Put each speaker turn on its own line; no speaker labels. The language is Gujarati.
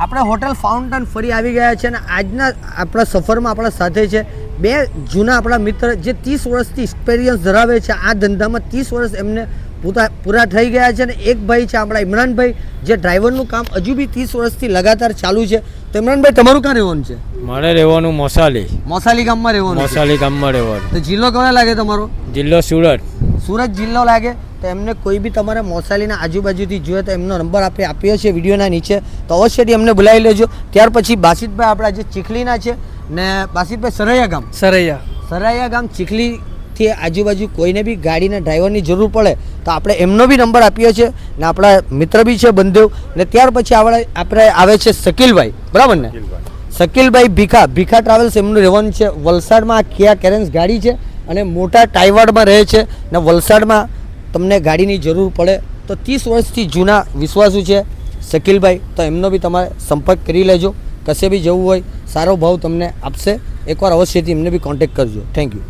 આપણે હોટલ ફાઉન્ટેન ફરી આવી ગયા છે અને આજના આપણા સફરમાં આપણા સાથે છે બે જૂના આપણા મિત્ર જે 30 વર્ષથી એક્સપિરિયન્સ ધરાવે છે આ ધંધામાં. 30 વર્ષ એમને પૂરા થઈ ગયા છે અને એક ભાઈ છે આપણા ઇમરાનભાઈ જે ડ્રાઈવરનું કામ હજુ બી 30 વર્ષથી લગાતાર ચાલુ છે. તો ઇમરાનભાઈ તમારું ક્યાં રહેવાનું છે?
મારે રહેવાનું
મોસાલી ગામમાં રહેવાનું. તો જિલ્લો કયો લાગે તમારો?
જિલ્લો
સુરત જિલ્લો લાગે. તો એમને કોઈ બી તમારે મોસાલીના આજુબાજુથી જોઈએ તો એમનો નંબર આપણે આપ્યો છે વિડીયોના નીચે, તો અવશ્યથી એમને બોલાવી લેજો. ત્યાર પછી બાસિતભાઈ આપણા જે ચીખલીના છે ને બાસિતભાઈ સરૈયા ગામ ચીખલીથી આજુબાજુ કોઈને બી ગાડીના ડ્રાઈવરની જરૂર પડે તો આપણે એમનો બી નંબર આપ્યો છે ને આપણા મિત્ર બી છે બંધેવ. ને ત્યાર પછી આપણે આવે છે શકીલભાઈ, બરાબર ને? શકીલભાઈ ભીખા ટ્રાવેલ્સ એમનું રહેવાનું છે વલસાડમાં. કિયા કેરેન્સ ગાડી છે અને મોટા ટાઈવાડમાં રહે છે ને વલસાડમાં તમને ગાડીની જરૂર પડે તો 30 વર્ષથી જૂના વિશ્વાસુ છે શકીલભાઈ. તો એમનો બી તમારે સંપર્ક કરી લેજો. કશે બી જવું હોય સારો ભાવ તમને આપશે. એકવાર અવશ્યથી એમને બી કોન્ટેક્ટ કરજો. Thank you.